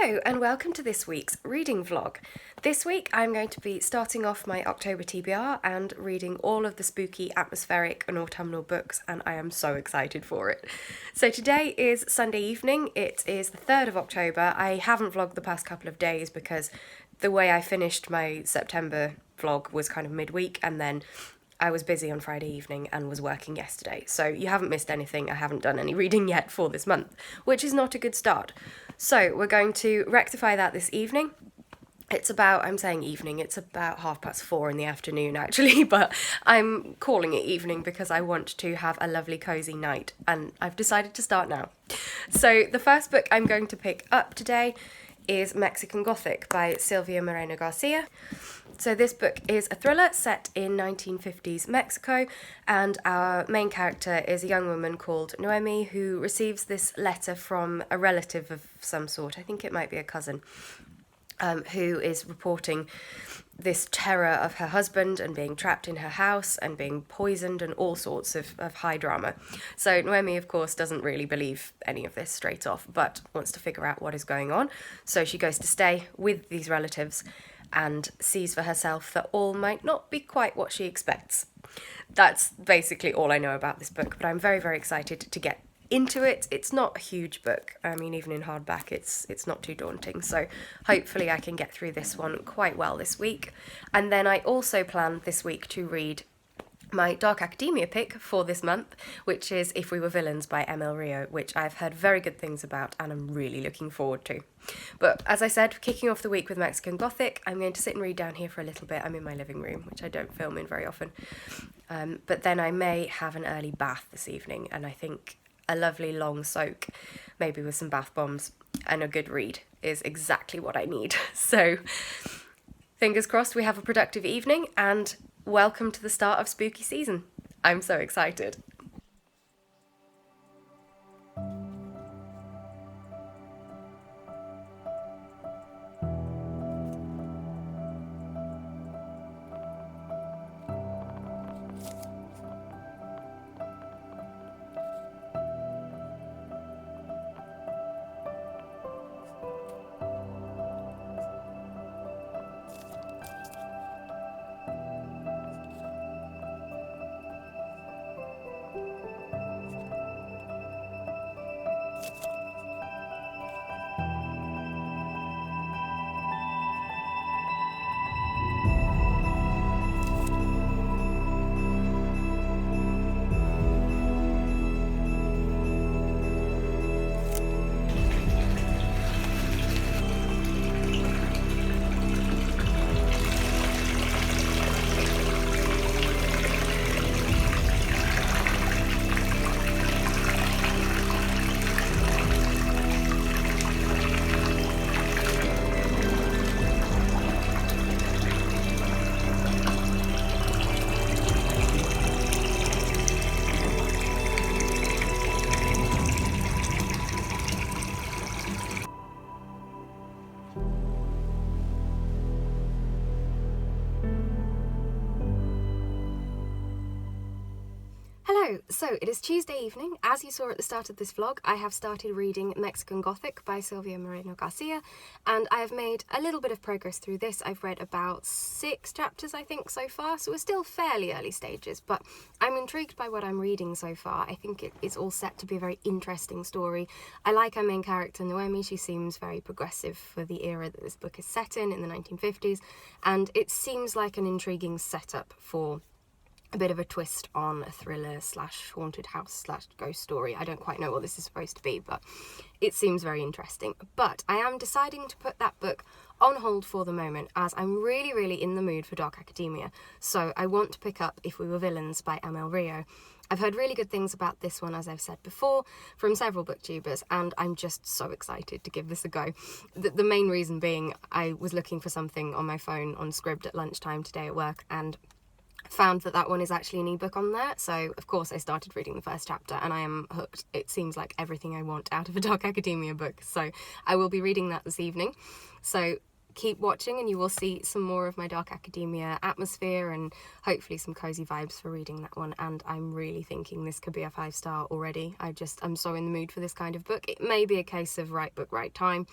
Hello and welcome to this week's reading vlog. This week I'm going to be starting off my October TBR and reading all of the spooky, atmospheric and autumnal books, and I am so excited for it. So today is Sunday evening, it is the 3rd of October. I haven't vlogged the past couple of days because the way I finished my September vlog was kind of midweek, and then I was busy on Friday evening and was working yesterday. So you haven't missed anything. I haven't done any reading yet for this month, which is not a good start. So we're going to rectify that this evening. It's about 4:30 in the afternoon actually, but I'm calling it evening because I want to have a lovely cozy night, and I've decided to start now. So the first book I'm going to pick up today is Mexican Gothic by Silvia Moreno Garcia. So this book is a thriller set in 1950s Mexico, and our main character is a young woman called Noemi who receives this letter from a relative of some sort. I think it might be a cousin, who is reporting this terror of her husband and being trapped in her house and being poisoned and all sorts of high drama. So Noemi, of course, doesn't really believe any of this straight off, but wants to figure out what is going on. So she goes to stay with these relatives and sees for herself that all might not be quite what she expects. That's basically all I know about this book, but I'm very, very excited to get into it. It's not a huge book. I mean, even in hardback, it's not too daunting. So hopefully I can get through this one quite well this week. And then I also plan this week to read my Dark Academia pick for this month, which is If We Were Villains by ML Rio, which I've heard very good things about and I'm really looking forward to. But as I said, kicking off the week with Mexican Gothic, I'm going to sit and read down here for a little bit. I'm in my living room, which I don't film in very often. But then I may have an early bath this evening, and I think a lovely long soak, maybe with some bath bombs and a good read, is exactly what I need. So fingers crossed we have a productive evening, and welcome to the start of spooky season. I'm so excited. Hello, so it is Tuesday evening. As you saw at the start of this vlog, I have started reading Mexican Gothic by Silvia Moreno Garcia, and I have made a little bit of progress through this. I've read about 6 chapters, I think, so far, so we're still fairly early stages, but I'm intrigued by what I'm reading so far. I think it is all set to be a very interesting story. I like our main character, Noemi. She seems very progressive for the era that this book is set in the 1950s, and it seems like an intriguing setup for a bit of a twist on a thriller slash haunted house slash ghost story. I don't quite know what this is supposed to be, but it seems very interesting. But I am deciding to put that book on hold for the moment, as I'm really, really in the mood for Dark Academia. So I want to pick up If We Were Villains by ML Rio. I've heard really good things about this one, as I've said before, from several booktubers, and I'm just so excited to give this a go. The main reason being, I was looking for something on my phone on Scribd at lunchtime today at work, and found that one is actually an ebook on there. So of course I started reading the first chapter and I am hooked. It seems like everything I want out of a Dark Academia book, so I will be reading that this evening. So keep watching and you will see some more of my Dark Academia atmosphere and hopefully some cozy vibes for reading that one. And I'm really thinking this could be a 5-star already. I'm so in the mood for this kind of book. It may be a case of right book, right time,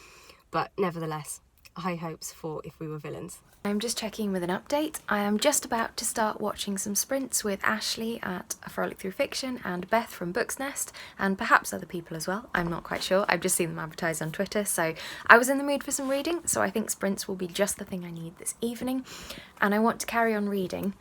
but nevertheless, high hopes for If We Were Villains. I'm just checking with an update. I am just about to start watching some sprints with Ashley at A Frolic Through Fiction and Beth from Books Nest, and perhaps other people as well. I'm not quite sure. I've just seen them advertised on Twitter, so I was in the mood for some reading, so I think sprints will be just the thing I need this evening. And I want to carry on reading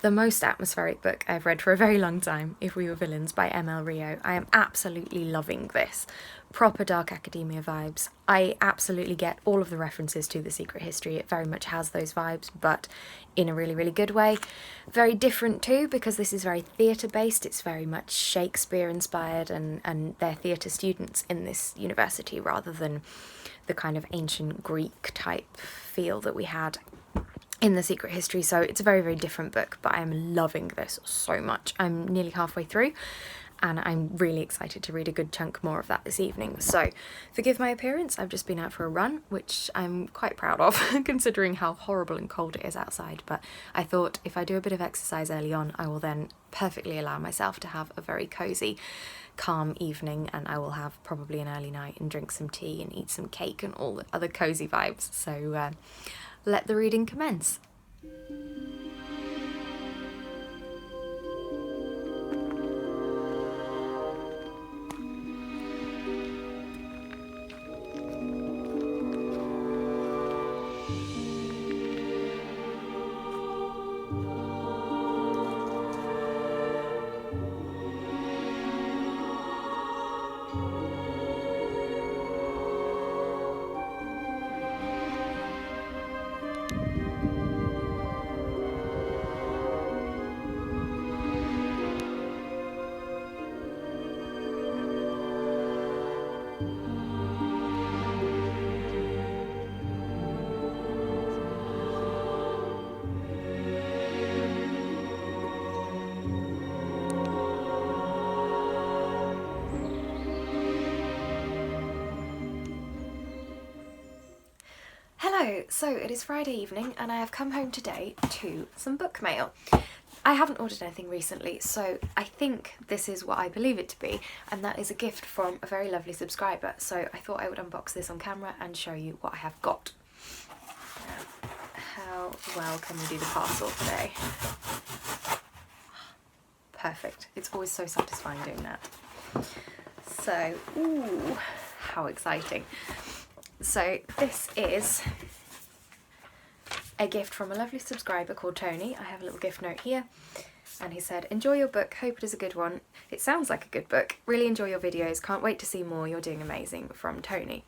the most atmospheric book I've read for a very long time, If We Were Villains by M.L. Rio. I am absolutely loving this. Proper dark academia vibes. I absolutely get all of the references to The Secret History. It very much has those vibes, but in a really, really good way. Very different too, because this is very theatre based. It's very much Shakespeare inspired, and they're theatre students in this university rather than the kind of ancient Greek type feel that we had in The Secret History. So it's a very, very different book, but I'm loving this so much. I'm nearly halfway through and I'm really excited to read a good chunk more of that this evening. So forgive my appearance, I've just been out for a run, which I'm quite proud of considering how horrible and cold it is outside, but I thought if I do a bit of exercise early on, I will then perfectly allow myself to have a very cosy, calm evening, and I will have probably an early night and drink some tea and eat some cake and all the other cosy vibes. So let the reading commence. Hello, so it is Friday evening and I have come home today to some book mail. I haven't ordered anything recently, so I think this is what I believe it to be, and that is a gift from a very lovely subscriber, so I thought I would unbox this on camera and show you what I have got. How well can we do the parcel today? Perfect. It's always so satisfying doing that. So, ooh, how exciting. So this is a gift from a lovely subscriber called Tony. I have a little gift note here, and he said, "Enjoy your book, hope it is a good one. It sounds like a good book. Really enjoy your videos, can't wait to see more, you're doing amazing," from Tony.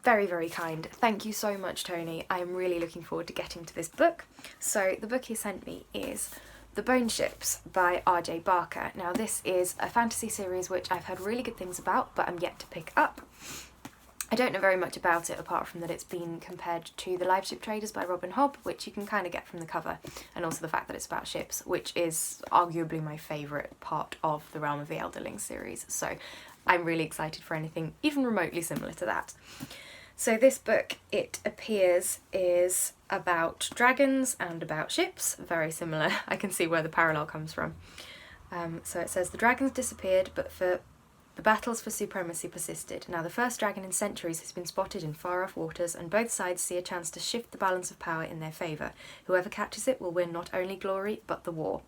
Very, very kind. Thank you so much, Tony. I am really looking forward to getting to this book. So the book he sent me is The Bone Ships by R.J. Barker. Now this is a fantasy series which I've heard really good things about, but I'm yet to pick up. I don't know very much about it apart from that it's been compared to The Live Ship Traders by Robin Hobb, which you can kind of get from the cover, and also the fact that it's about ships, which is arguably my favourite part of the Realm of the Elderlings series, so I'm really excited for anything even remotely similar to that. So this book, it appears, is about dragons and about ships, very similar. I can see where the parallel comes from. So it says, "The dragons disappeared, but the battles for supremacy persisted. Now the first dragon in centuries has been spotted in far-off waters, and both sides see a chance to shift the balance of power in their favour. Whoever catches it will win not only glory, but the war."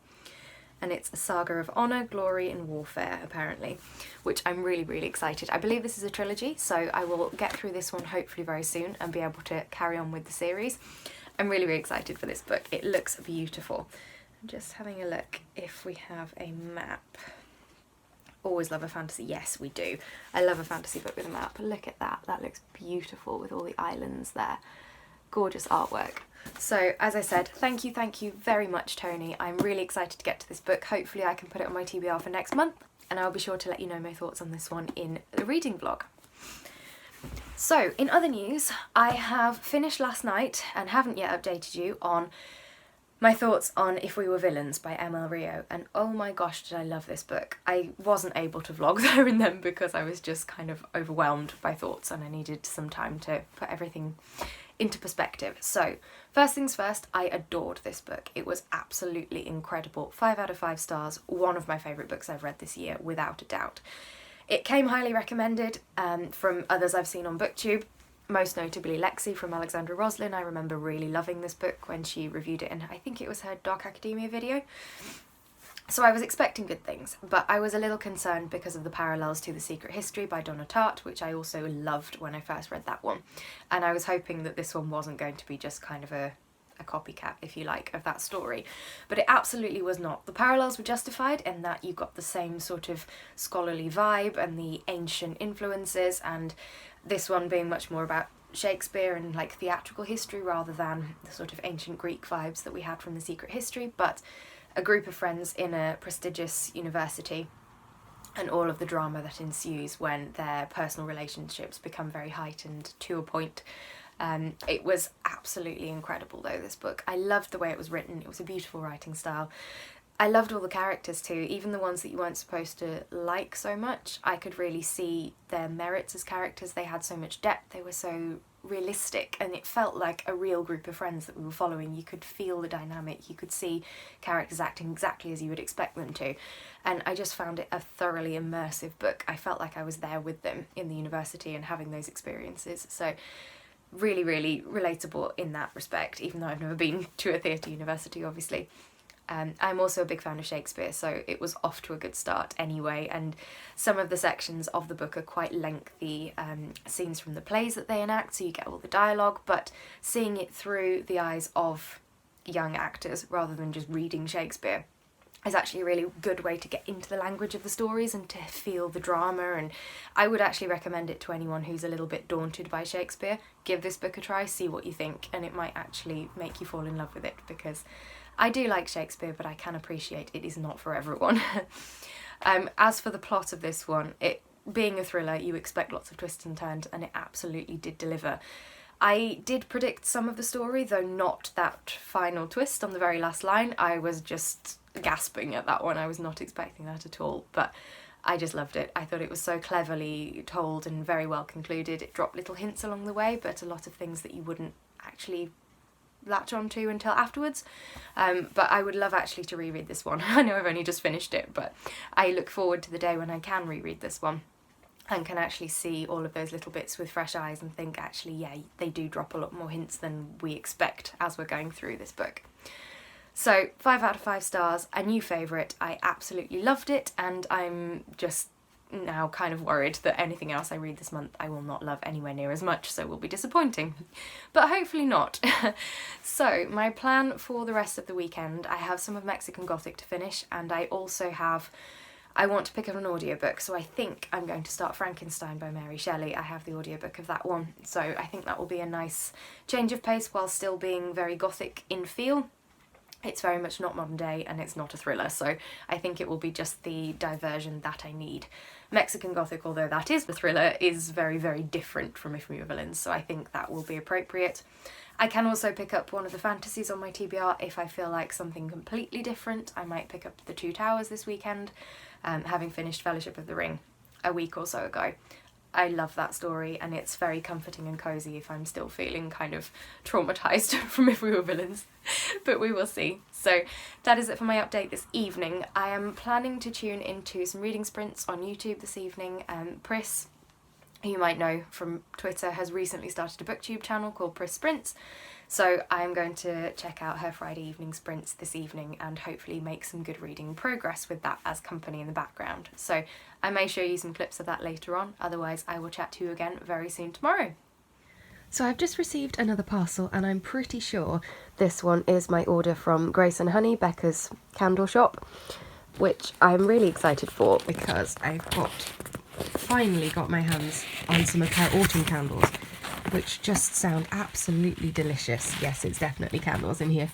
And it's a saga of honour, glory and warfare, apparently, which I'm really, really excited. I believe this is a trilogy, so I will get through this one hopefully very soon and be able to carry on with the series. I'm really, really excited for this book. It looks beautiful. I'm just having a look if we have a map. Always love a fantasy. Yes, we do. I love a fantasy book with a map. Look at that. That looks beautiful with all the islands there. Gorgeous artwork. So, as I said, thank you very much, Tony. I'm really excited to get to this book. Hopefully I can put it on my TBR for next month, and I'll be sure to let you know my thoughts on this one in the reading vlog. So, in other news, I have finished last night and haven't yet updated you on my thoughts on If We Were Villains by M.L. Rio, and oh my gosh did I love this book. I wasn't able to vlog there and then because I was just kind of overwhelmed by thoughts and I needed some time to put everything into perspective. So first things first, I adored this book. It was absolutely incredible. 5 out of 5 stars, one of my favourite books I've read this year without a doubt. It came highly recommended from others I've seen on BookTube. most notably Lexi from Alexandra Roslin. I remember really loving this book when she reviewed it in, I think it was her Dark Academia video. So I was expecting good things, but I was a little concerned because of the parallels to The Secret History by Donna Tartt, which I also loved when I first read that one. And I was hoping that this one wasn't going to be just kind of a copycat, if you like, of that story. But it absolutely was not. The parallels were justified in that you got the same sort of scholarly vibe and the ancient influences, and this one being much more about Shakespeare and like theatrical history rather than the sort of ancient Greek vibes that we had from The Secret History, but a group of friends in a prestigious university and all of the drama that ensues when their personal relationships become very heightened to a point. It was absolutely incredible though, this book. I loved the way it was written. It was a beautiful writing style. I loved all the characters too, even the ones that you weren't supposed to like so much. I could really see their merits as characters. They had so much depth, they were so realistic, and it felt like a real group of friends that we were following. You could feel the dynamic, you could see characters acting exactly as you would expect them to, and I just found it a thoroughly immersive book. I felt like I was there with them in the university and having those experiences, so really, really relatable in that respect, even though I've never been to a theatre university, obviously. I'm also a big fan of Shakespeare, so it was off to a good start anyway, and some of the sections of the book are quite lengthy scenes from the plays that they enact, so you get all the dialogue, but seeing it through the eyes of young actors rather than just reading Shakespeare is actually a really good way to get into the language of the stories and to feel the drama, and I would actually recommend it to anyone who's a little bit daunted by Shakespeare. Give this book a try, see what you think, and it might actually make you fall in love with it, because I do like Shakespeare, but I can appreciate it is not for everyone. As for the plot of this one, it being a thriller, you expect lots of twists and turns, and it absolutely did deliver. I did predict some of the story, though not that final twist on the very last line. I was just gasping at that one. I was not expecting that at all, but I just loved it. I thought it was so cleverly told and very well concluded. It dropped little hints along the way, but a lot of things that you wouldn't actually latch onto until afterwards. But I would love actually to reread this one. I know I've only just finished it, but I look forward to the day when I can reread this one and can actually see all of those little bits with fresh eyes and think, actually, yeah, they do drop a lot more hints than we expect as we're going through this book. So 5 out of 5 stars, a new favourite. I absolutely loved it, and I'm just now kind of worried that anything else I read this month I will not love anywhere near as much, so will be disappointing. But hopefully not. So my plan for the rest of the weekend, I have some of Mexican Gothic to finish, and I also I want to pick up an audiobook, so I think I'm going to start Frankenstein by Mary Shelley. I have the audiobook of that one, so I think that will be a nice change of pace while still being very Gothic in feel. It's very much not modern day, and it's not a thriller, so I think it will be just the diversion that I need. Mexican Gothic, although that is the thriller, is very, very different from If We Were Villains, so I think that will be appropriate. I can also pick up one of the fantasies on my TBR if I feel like something completely different. I might pick up The Two Towers this weekend, having finished Fellowship of the Ring a week or so ago. I love that story, and it's very comforting and cosy if I'm still feeling kind of traumatised from If We Were Villains, but we will see. So that is it for my update this evening. I am planning to tune into some reading sprints on YouTube this evening. Pris, who you might know from Twitter, has recently started a booktube channel called Pris Sprints, so I'm going to check out her Friday evening sprints this evening and hopefully make some good reading progress with that as company in the background. So I may show you some clips of that later on, otherwise I will chat to you again very soon tomorrow. So I've just received another parcel, and I'm pretty sure this one is my order from Grace and Honey, Becca's candle shop, which I'm really excited for because I've finally got my hands on some of her autumn candles, which just sound absolutely delicious. Yes, it's definitely candles in here.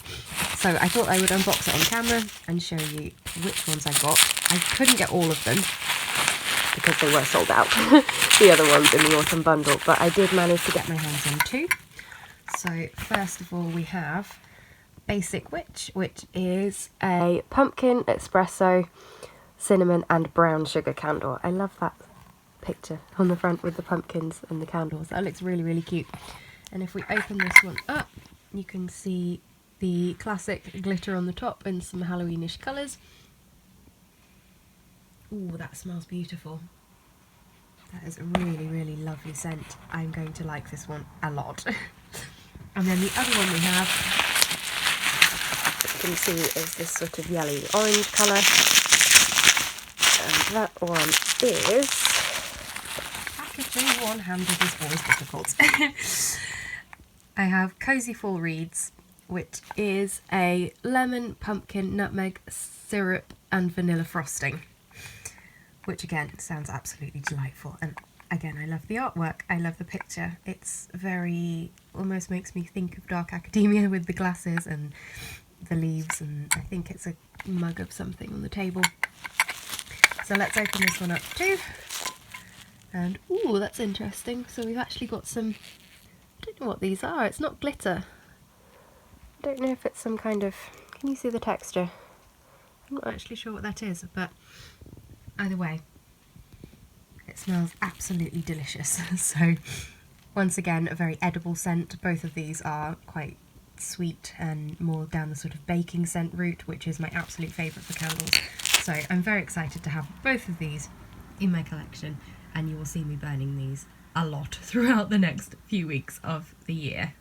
So I thought I would unbox it on camera and show you which ones I got. I couldn't get all of them because they were sold out, the other ones in the autumn bundle, but I did manage to get my hands on 2. So first of all we have Basic Witch, which is a pumpkin, espresso, cinnamon and brown sugar candle. I love that picture on the front with the pumpkins and the candles. That looks really, really cute. And if we open this one up, you can see the classic glitter on the top and some Halloweenish colours. Ooh, that smells beautiful. That is a really, really lovely scent. I'm going to like this one a lot. And then the other one we have, you can see, is this sort of yellowy orange colour. And that one is... packaging one-handed is always difficult. I have Cozy Fall Reads, which is a lemon, pumpkin, nutmeg, syrup and vanilla frosting, which again sounds absolutely delightful. And again, I love the artwork, I love the picture. It's very, almost makes me think of Dark Academia with the glasses and the leaves, and I think it's a mug of something on the table. So let's open this one up too. And ooh, that's interesting. So we've actually got some, I don't know what these are, it's not glitter. I don't know if it's some kind of, can you see the texture? I'm not actually sure what that is, but either way, it smells absolutely delicious. So once again, a very edible scent. Both of these are quite sweet and more down the sort of baking scent route, which is my absolute favourite for candles. So I'm very excited to have both of these in my collection, and you will see me burning these a lot throughout the next few weeks of the year.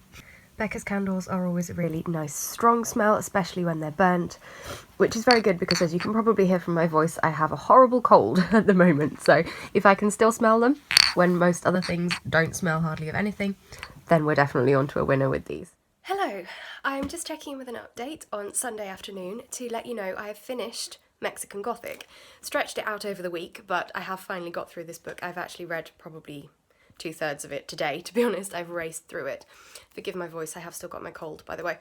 Becca's candles are always a really nice strong smell, especially when they're burnt, which is very good because, as you can probably hear from my voice, I have a horrible cold at the moment. So if I can still smell them when most other things don't smell hardly of anything, then we're definitely onto a winner with these. Hello, I'm just checking in with an update on Sunday afternoon to let you know I have finished Mexican Gothic. Stretched it out over the week, but I have finally got through this book. I've actually read probably 2/3 of it today, to be honest. I've raced through it. Forgive my voice, I have still got my cold, by the way.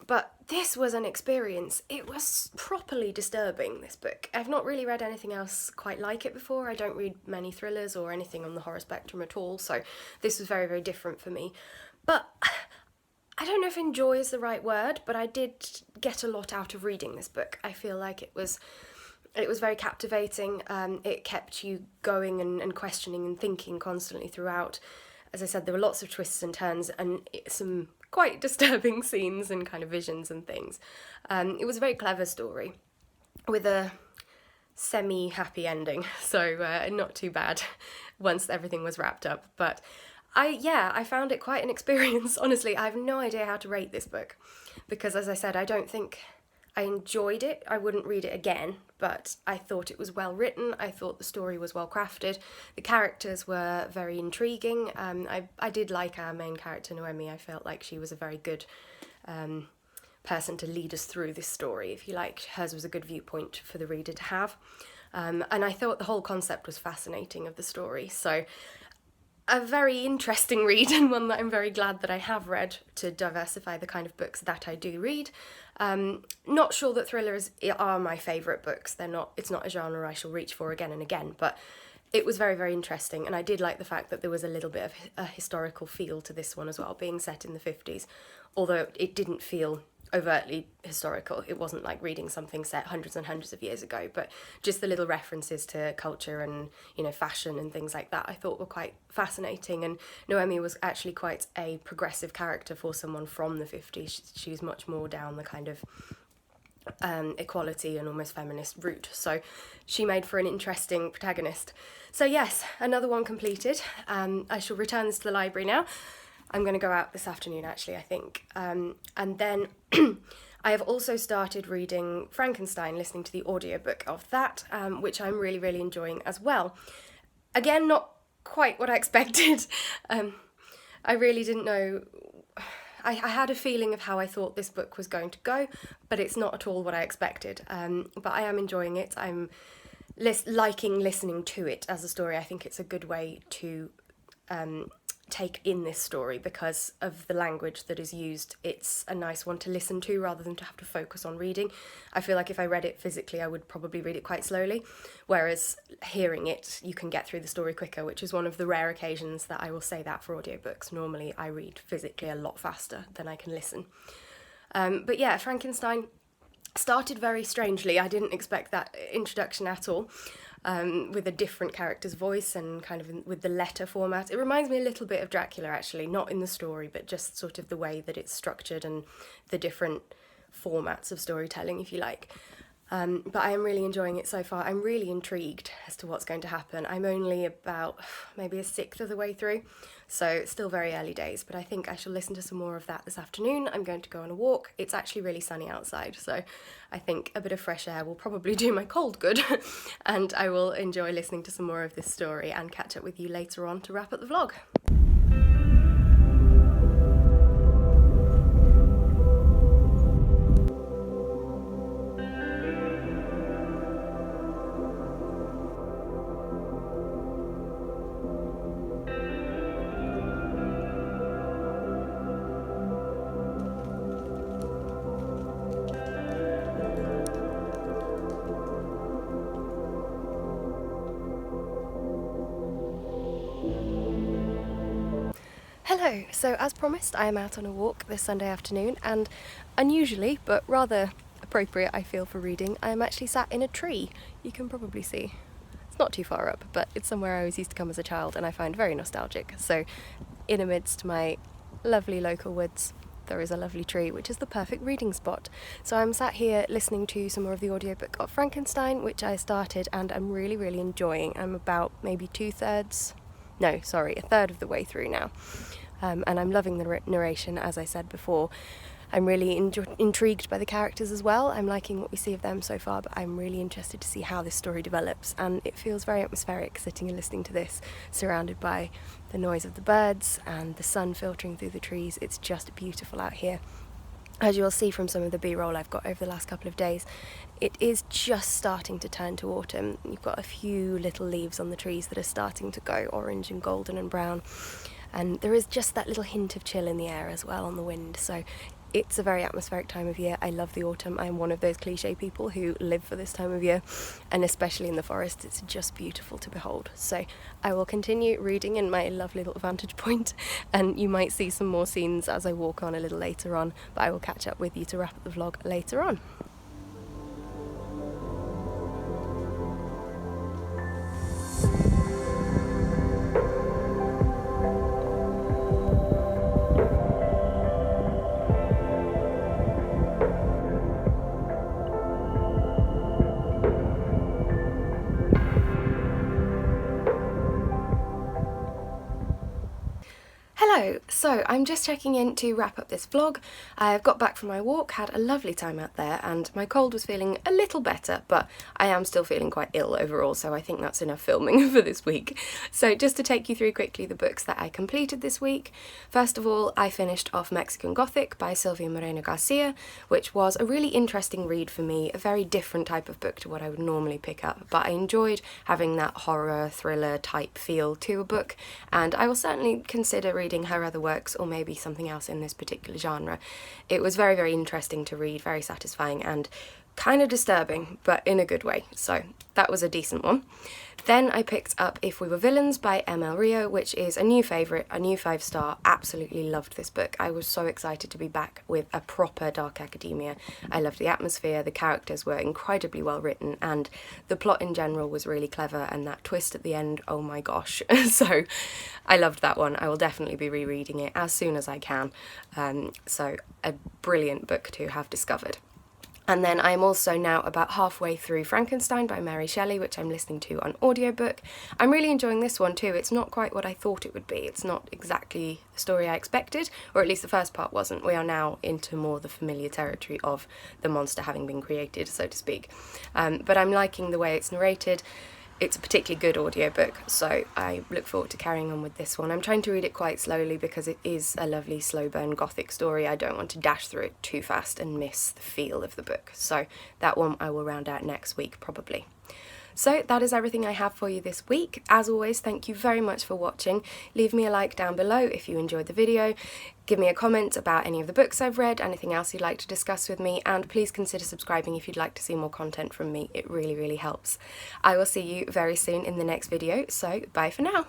But this was an experience. It was properly disturbing, this book. I've not really read anything else quite like it before. I don't read many thrillers or anything on the horror spectrum at all, so this was very, very different for me. But I don't know if enjoy is the right word, but I did get a lot out of reading this book. I feel like it was very captivating. It kept you going and questioning and thinking constantly throughout. As I said, there were lots of twists and turns and some quite disturbing scenes and kind of visions and things. It was a very clever story with a semi-happy ending, so not too bad once everything was wrapped up. But I found it quite an experience. Honestly, I have no idea how to rate this book because, as I said, I don't think I enjoyed it. I wouldn't read it again, but I thought it was well written. I thought the story was well crafted. The characters were very intriguing. I did like our main character, Noemi. I felt like she was a very good person to lead us through this story, if you like. Hers was a good viewpoint for the reader to have. And I thought the whole concept was fascinating of the story. So a very interesting read, and one that I'm very glad that I have read to diversify the kind of books that I do read. Not sure that thrillers are my favourite books. It's not a genre I shall reach for again and again, but it was very, very interesting, and I did like the fact that there was a little bit of a historical feel to this one as well, being set in the 50s, although it didn't feel overtly historical. It wasn't like reading something set hundreds and hundreds of years ago, but just the little references to culture and, fashion and things like that I thought were quite fascinating. And Noemi was actually quite a progressive character for someone from the 50s. She was much more down the kind of equality and almost feminist route, so she made for an interesting protagonist. So yes, another one completed. I shall return this to the library now. I'm going to go out this afternoon, actually, I think. And then I have also started reading Frankenstein, listening to the audiobook of that, which I'm really, really enjoying as well. Again, not quite what I expected. I really didn't know. I had a feeling of how I thought this book was going to go, but it's not at all what I expected. But I am enjoying it. I'm liking listening to it as a story. I think it's a good way to take in this story because of the language that is used. It's a nice one to listen to rather than to have to focus on reading. I feel like if I read it physically, I would probably read it quite slowly, whereas hearing it, you can get through the story quicker, which is one of the rare occasions that I will say that for audiobooks. Normally I read physically a lot faster than I can listen. But yeah, Frankenstein started very strangely. I didn't expect that introduction at all. With a different character's voice and kind of with the letter format. It reminds me a little bit of Dracula, actually, not in the story, but just sort of the way that it's structured and the different formats of storytelling, if you like. But I am really enjoying it so far. I'm really intrigued as to what's going to happen. I'm only about maybe a sixth of the way through, so it's still very early days, but I think I shall listen to some more of that this afternoon. I'm going to go on a walk. It's actually really sunny outside, so I think a bit of fresh air will probably do my cold good, and I will enjoy listening to some more of this story and catch up with you later on to wrap up the vlog. Hello, so as promised I am out on a walk this Sunday afternoon, and unusually, but rather appropriate I feel for reading, I am actually sat in a tree. You can probably see. It's not too far up, but it's somewhere I always used to come as a child and I find very nostalgic. So in amidst my lovely local woods there is a lovely tree, which is the perfect reading spot. So I'm sat here listening to some more of the audiobook of Frankenstein, which I started and I'm really enjoying. I'm about maybe a third of the way through now. And I'm loving the narration, as I said before. I'm really intrigued by the characters as well. I'm liking what we see of them so far, but I'm really interested to see how this story develops, and it feels very atmospheric sitting and listening to this, surrounded by the noise of the birds and the sun filtering through the trees. It's just beautiful out here. As you'll see from some of the B-roll I've got over the last couple of days, it is just starting to turn to autumn. You've got a few little leaves on the trees that are starting to go orange and golden and brown, and there is just that little hint of chill in the air as well on the wind, so it's a very atmospheric time of year. I love the autumn. I'm one of those cliche people who live for this time of year, and especially in the forest it's just beautiful to behold. So I will continue reading in my lovely little vantage point, and you might see some more scenes as I walk on a little later on, but I will catch up with you to wrap up the vlog later on. Hello, so I'm just checking in to wrap up this vlog. I've got back from my walk, had a lovely time out there, and my cold was feeling a little better, but I am still feeling quite ill overall, so I think that's enough filming for this week. So just to take you through quickly the books that I completed this week. First of all, I finished off Mexican Gothic by Silvia Moreno Garcia, which was a really interesting read for me, a very different type of book to what I would normally pick up, but I enjoyed having that horror thriller type feel to a book, and I will certainly consider reading her other works or maybe something else in this particular genre. It was very interesting to read, very satisfying and kind of disturbing, but in a good way, so that was a decent one. Then I picked up If We Were Villains by M.L. Rio, which is a new favourite, a new 5-star. Absolutely loved this book. I was so excited to be back with a proper dark academia. I loved the atmosphere, the characters were incredibly well written, and the plot in general was really clever, and that twist at the end, oh my gosh. So I loved that one. I will definitely be rereading it as soon as I can. So a brilliant book to have discovered. And then I'm also now about halfway through Frankenstein by Mary Shelley, which I'm listening to on audiobook. I'm really enjoying this one too. It's not quite what I thought it would be. It's not exactly the story I expected, or at least the first part wasn't. We are now into more the familiar territory of the monster having been created, so to speak. But I'm liking the way it's narrated. It's a particularly good audiobook, so I look forward to carrying on with this one. I'm trying to read it quite slowly because it is a lovely slow burn gothic story. I don't want to dash through it too fast and miss the feel of the book. So that one I will round out next week probably. So that is everything I have for you this week. As always, thank you very much for watching. Leave me a like down below if you enjoyed the video. Give me a comment about any of the books I've read, anything else you'd like to discuss with me, and please consider subscribing if you'd like to see more content from me. It really helps. I will see you very soon in the next video, so bye for now.